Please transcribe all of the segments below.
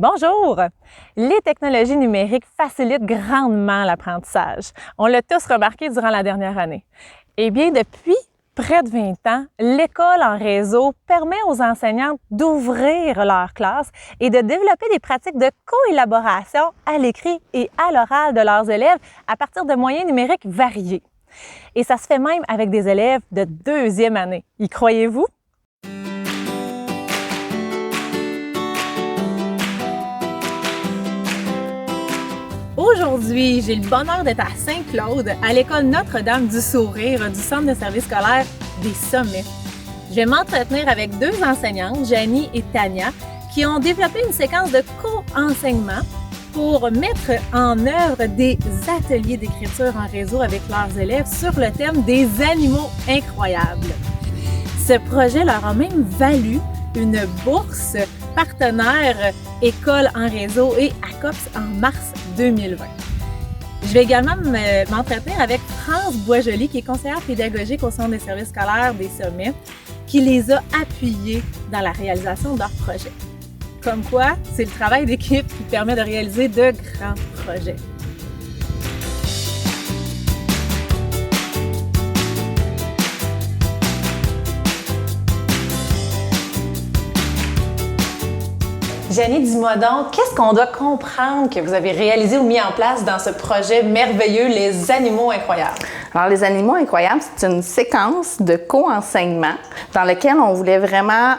Bonjour! Les technologies numériques facilitent grandement l'apprentissage. On l'a tous remarqué durant la dernière année. Eh bien, depuis près de 20 ans, l'école en réseau permet aux enseignantes d'ouvrir leur classe et de développer des pratiques de coélaboration à l'écrit et à l'oral de leurs élèves à partir de moyens numériques variés. Et ça se fait même avec des élèves de deuxième année. Y croyez-vous? Aujourd'hui, j'ai le bonheur d'être à Saint-Claude, à l'école Notre-Dame du Sourire du Centre de service scolaire des Sommets. Je vais m'entretenir avec deux enseignantes, Janie et Tania, qui ont développé une séquence de co-enseignement pour mettre en œuvre des ateliers d'écriture en réseau avec leurs élèves sur le thème des animaux incroyables. Ce projet leur a même valu une bourse partenaire École en réseau et ACOPS en mars 2020. Je vais également m'entretenir avec France Boisjoli, qui est conseillère pédagogique au Centre des services scolaires des Sommets, qui les a appuyés dans la réalisation de leur projet. Comme quoi, c'est le travail d'équipe qui permet de réaliser de grands projets. Janie, dis-moi donc, qu'est-ce qu'on doit comprendre que vous avez réalisé ou mis en place dans ce projet merveilleux, Les Animaux incroyables? Alors, Les Animaux incroyables, c'est une séquence de co-enseignement dans laquelle on voulait vraiment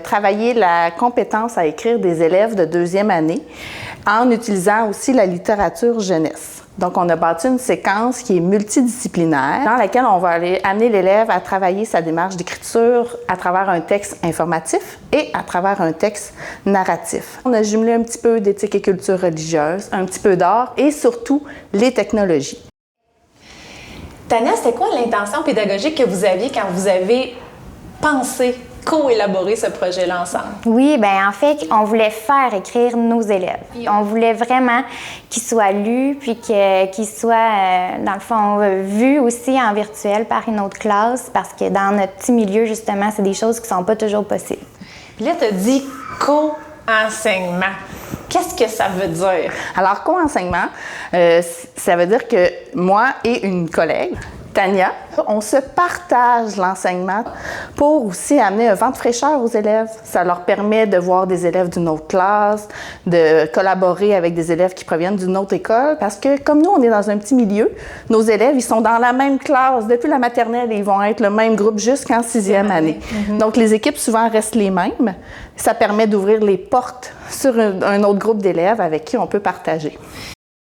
travailler la compétence à écrire des élèves de deuxième année en utilisant aussi la littérature jeunesse. Donc, on a bâti une séquence qui est multidisciplinaire dans laquelle on va aller amener l'élève à travailler sa démarche d'écriture à travers un texte informatif et à travers un texte narratif. On a jumelé un petit peu d'éthique et culture religieuse, un petit peu d'art et surtout les technologies. Tania, c'était quoi l'intention pédagogique que vous aviez quand vous avez pensé co-élaborer ce projet-là ensemble? Oui, bien en fait, on voulait faire écrire nos élèves. Puis on voulait vraiment qu'ils soient lus, puis qu'ils soient, dans le fond, vus aussi en virtuel par une autre classe, parce que dans notre petit milieu, justement, c'est des choses qui ne sont pas toujours possibles. Puis là, tu as dit co-enseignement. Qu'est-ce que ça veut dire? Alors, co-enseignement, ça veut dire que moi et une collègue, Tania, on se partage l'enseignement pour aussi amener un vent de fraîcheur aux élèves. Ça leur permet de voir des élèves d'une autre classe, de collaborer avec des élèves qui proviennent d'une autre école, parce que comme nous, on est dans un petit milieu, nos élèves, ils sont dans la même classe depuis la maternelle et ils vont être le même groupe jusqu'en sixième année. Donc, les équipes souvent restent les mêmes. Ça permet d'ouvrir les portes sur un autre groupe d'élèves avec qui on peut partager.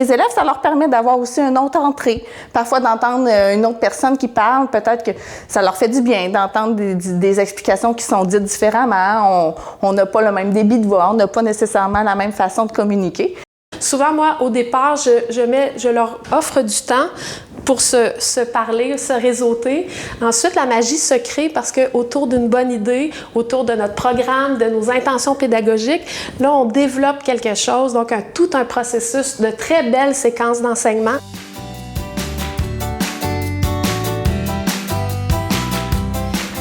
Les élèves, ça leur permet d'avoir aussi une autre entrée, parfois d'entendre une autre personne qui parle, peut-être que ça leur fait du bien d'entendre des explications qui sont dites différemment. On n'a pas le même débit de voix, on n'a pas nécessairement la même façon de communiquer. Souvent, moi, au départ, je leur offre du temps pour se parler, se réseauter. Ensuite, la magie se crée parce qu'autour d'une bonne idée, autour de notre programme, de nos intentions pédagogiques, là, on développe quelque chose, donc tout un processus de très belles séquences d'enseignement.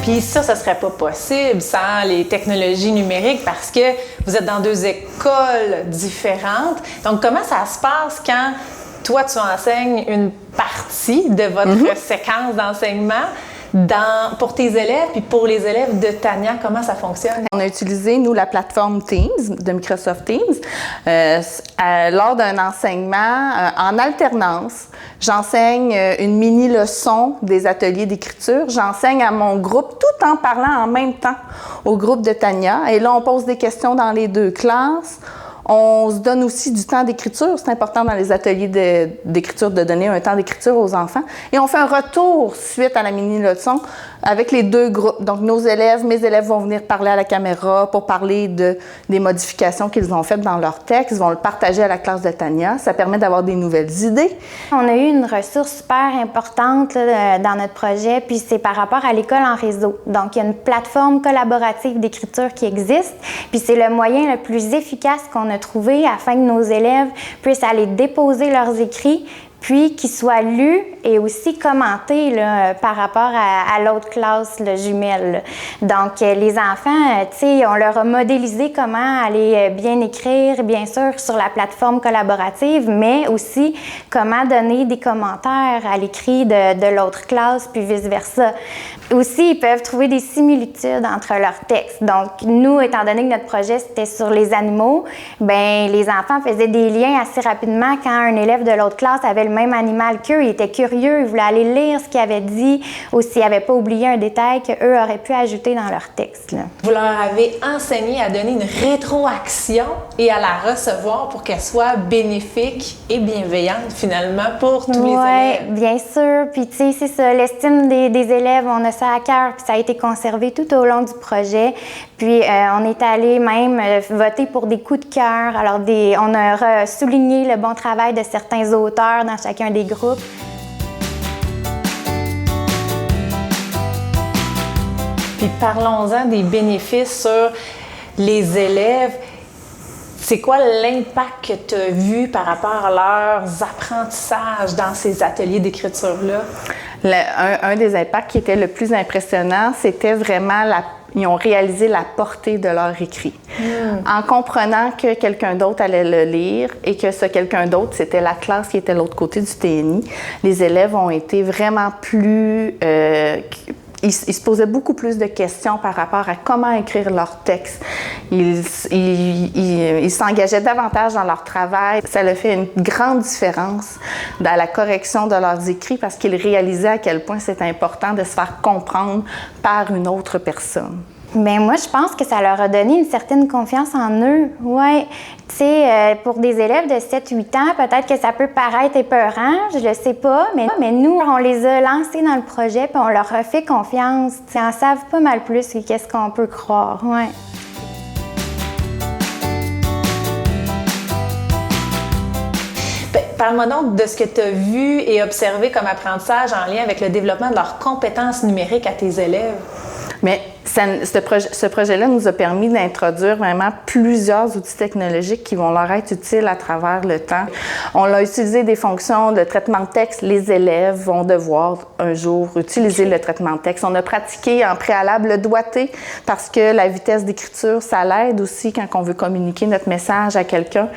Puis ça ne serait pas possible sans les technologies numériques parce que vous êtes dans deux écoles différentes. Donc, comment ça se passe quand toi, tu enseignes une partie de votre séquence d'enseignement pour tes élèves, puis pour les élèves de Tania, comment ça fonctionne? On a utilisé, nous, la plateforme Teams, de Microsoft Teams, lors d'un enseignement en alternance. J'enseigne une mini-leçon des ateliers d'écriture. J'enseigne à mon groupe tout en parlant en même temps au groupe de Tania. Et là, on pose des questions dans les deux classes. On se donne aussi du temps d'écriture. C'est important dans les ateliers d'écriture de donner un temps d'écriture aux enfants. Et on fait un retour suite à la mini-leçon avec les deux groupes. Donc, mes élèves vont venir parler à la caméra pour parler des modifications qu'ils ont faites dans leur texte. Ils vont le partager à la classe de Tania. Ça permet d'avoir des nouvelles idées. On a eu une ressource super importante là, dans notre projet, puis c'est par rapport à l'école en réseau. Donc, il y a une plateforme collaborative d'écriture qui existe, puis c'est le moyen le plus efficace qu'on a trouvé afin que nos élèves puissent aller déposer leurs écrits, puis qui soit lu et aussi commenté là, par rapport à l'autre classe là, jumelle. Donc, les enfants, tu sais, on leur a modélisé comment aller bien écrire, bien sûr, sur la plateforme collaborative, mais aussi comment donner des commentaires à l'écrit de l'autre classe, puis vice-versa. Aussi, ils peuvent trouver des similitudes entre leurs textes. Donc, nous, étant donné que notre projet, c'était sur les animaux, bien, les enfants faisaient des liens assez rapidement quand un élève de l'autre classe avait le même animal qu'eux. Ils étaient curieux, ils voulaient aller lire ce qu'il avait dit ou s'ils n'avaient pas oublié un détail qu'eux auraient pu ajouter dans leur texte. Là. Vous leur avez enseigné à donner une rétroaction et à la recevoir pour qu'elle soit bénéfique et bienveillante, finalement, pour tous les élèves. Oui, bien sûr. Puis, tu sais, c'est ça, l'estime des élèves, on a ça à cœur, puis ça a été conservé tout au long du projet. Puis, on est allé même voter pour des coups de cœur. Alors, on a souligné le bon travail de certains auteurs dans chacun des groupes. Puis, parlons-en des bénéfices sur les élèves. C'est quoi l'impact que tu as vu par rapport à leurs apprentissages dans ces ateliers d'écriture-là? Un des impacts qui était le plus impressionnant, c'était vraiment ils ont réalisé la portée de leur écrit. En comprenant que quelqu'un d'autre allait le lire et que ce quelqu'un d'autre, c'était la classe qui était de l'autre côté du TNI, les élèves ont été vraiment plus... Ils se posaient beaucoup plus de questions par rapport à comment écrire leur texte. Ils s'engageaient davantage dans leur travail. Ça a fait une grande différence dans la correction de leurs écrits parce qu'ils réalisaient à quel point c'est important de se faire comprendre par une autre personne. Bien, moi, je pense que ça leur a donné une certaine confiance en eux. Oui. Tu sais, pour des élèves de 7-8 ans, peut-être que ça peut paraître épeurant, je le sais pas, mais nous, on les a lancés dans le projet puis on leur a fait confiance. Ils en savent pas mal plus que qu'est-ce qu'on peut croire. Oui. Parle-moi donc de ce que tu as vu et observé comme apprentissage en lien avec le développement de leurs compétences numériques à tes élèves. Mais ce projet-là nous a permis d'introduire vraiment plusieurs outils technologiques qui vont leur être utiles à travers le temps. On a utilisé des fonctions de traitement de texte. Les élèves vont devoir un jour utiliser le traitement de texte. On a pratiqué en préalable le doigté parce que la vitesse d'écriture, ça l'aide aussi quand on veut communiquer notre message à quelqu'un.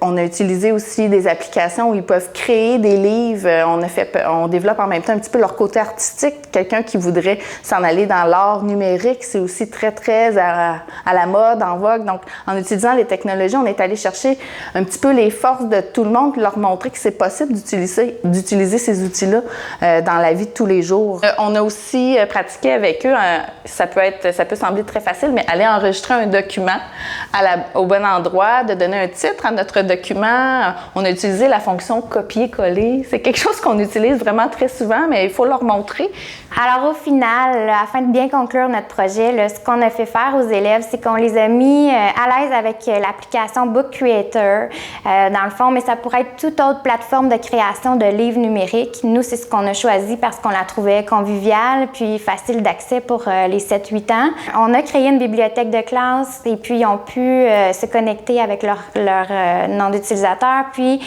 On a utilisé aussi des applications où ils peuvent créer des livres. On développe en même temps un petit peu leur côté artistique. Quelqu'un qui voudrait s'en aller dans l'art numérique, c'est aussi très, très à la mode, en vogue. Donc, en utilisant les technologies, on est allé chercher un petit peu les forces de tout le monde, leur montrer que c'est possible d'utiliser ces outils-là dans la vie de tous les jours. On a aussi pratiqué avec eux, ça peut sembler très facile, mais aller enregistrer un document au bon endroit, de donner un titre à notre document. On a utilisé la fonction copier-coller. C'est quelque chose qu'on utilise vraiment très souvent, mais il faut leur montrer. Alors, au final, afin de bien conclure notre projet, là, ce qu'on a fait faire aux élèves, c'est qu'on les a mis à l'aise avec l'application Book Creator, dans le fond, mais ça pourrait être toute autre plateforme de création de livres numériques. Nous, c'est ce qu'on a choisi parce qu'on la trouvait conviviale puis facile d'accès pour les 7-8 ans. On a créé une bibliothèque de classe et puis ils ont pu se connecter avec leur nom d'utilisateur, puis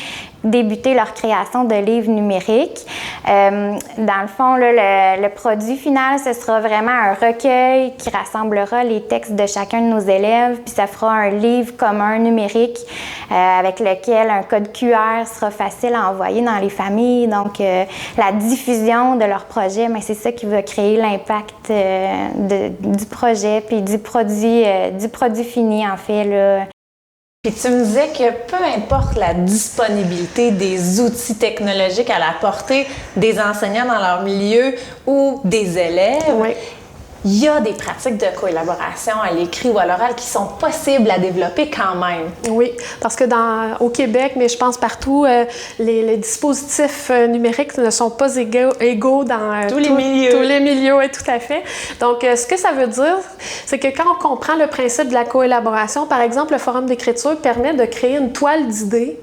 débuter leur création de livres numériques. Dans le fond, là, le produit final, ce sera vraiment un recueil qui rassemblera les textes de chacun de nos élèves, puis ça fera un livre commun numérique avec lequel un code QR sera facile à envoyer dans les familles. Donc, la diffusion de leur projet, mais c'est ça qui va créer l'impact du projet, puis du produit fini, en fait, là. Puis tu me disais que peu importe la disponibilité des outils technologiques à la portée des enseignants dans leur milieu ou des élèves, oui, il y a des pratiques de collaboration à l'écrit ou à l'oral qui sont possibles à développer quand même. Oui, parce que au Québec, mais je pense partout, les dispositifs numériques ne sont pas égaux dans tous les milieux. Tous les milieux, oui, tout à fait. Donc, ce que ça veut dire, c'est que quand on comprend le principe de la collaboration, par exemple, le forum d'écriture permet de créer une toile d'idées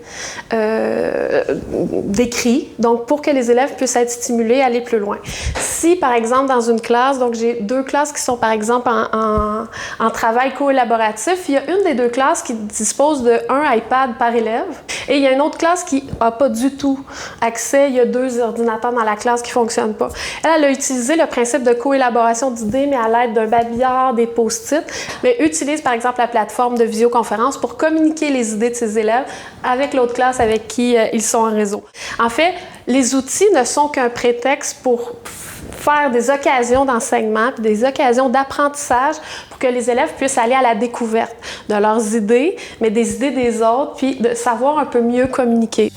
d'écrit, donc pour que les élèves puissent être stimulés à aller plus loin. Si, par exemple, dans une classe, donc j'ai 2 classes qui sont, par exemple, en travail collaboratif, il y a une des 2 classes qui dispose de 1 iPad par élève et il y a une autre classe qui n'a pas du tout accès. Il y a 2 ordinateurs dans la classe qui ne fonctionnent pas. Elle a utilisé le principe de coélaboration d'idées, mais à l'aide d'un babillard, des post-it, mais utilise, par exemple, la plateforme de visioconférence pour communiquer les idées de ses élèves avec l'autre classe avec qui ils sont en réseau. En fait, les outils ne sont qu'un prétexte pour faire des occasions d'enseignement, puis des occasions d'apprentissage pour que les élèves puissent aller à la découverte de leurs idées, mais des idées des autres, puis de savoir un peu mieux communiquer.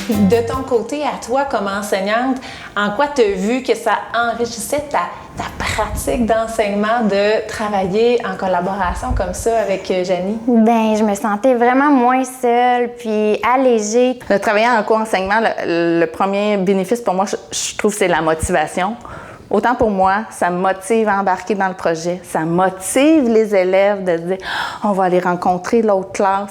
De ton côté, à toi comme enseignante, en quoi tu as vu que ça enrichissait ta pratique d'enseignement de travailler en collaboration comme ça avec Janie? Bien, je me sentais vraiment moins seule, puis allégée. De travailler en co-enseignement, le premier bénéfice pour moi, je trouve, c'est la motivation. Autant pour moi, ça me motive à embarquer dans le projet. Ça motive les élèves de se dire « on va aller rencontrer l'autre classe ».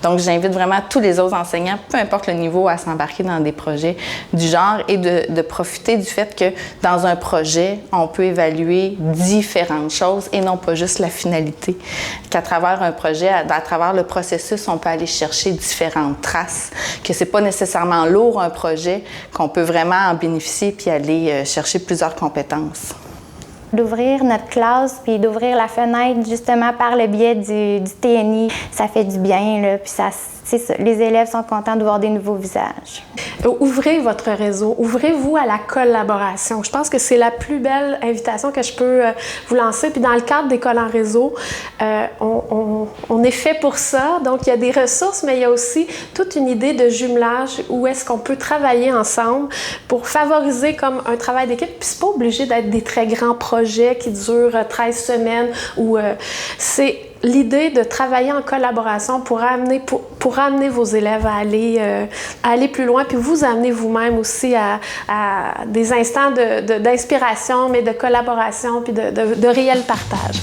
Donc, j'invite vraiment tous les autres enseignants, peu importe le niveau, à s'embarquer dans des projets du genre et de profiter du fait que dans un projet, on peut évaluer différentes choses et non pas juste la finalité. Qu'à travers un projet, à travers le processus, on peut aller chercher différentes traces, que c'est pas nécessairement lourd un projet, qu'on peut vraiment en bénéficier puis aller chercher plusieurs compétences. D'ouvrir notre classe puis d'ouvrir la fenêtre justement par le biais du TNI, ça fait du bien, là, puis ça, c'est ça, les élèves sont contents de voir des nouveaux visages. Ouvrez votre réseau, ouvrez-vous à la collaboration. Je pense que c'est la plus belle invitation que je peux vous lancer. Puis dans le cadre d'École en réseau, on est fait pour ça. Donc, il y a des ressources, mais il y a aussi toute une idée de jumelage où est-ce qu'on peut travailler ensemble pour favoriser comme un travail d'équipe. Puis c'est pas obligé d'être des très grands projets qui durent 13 semaines ou c'est l'idée de travailler en collaboration pour amener vos élèves à aller plus loin, puis vous amener vous-même aussi à des instants d'inspiration, mais de collaboration, puis de réel partage.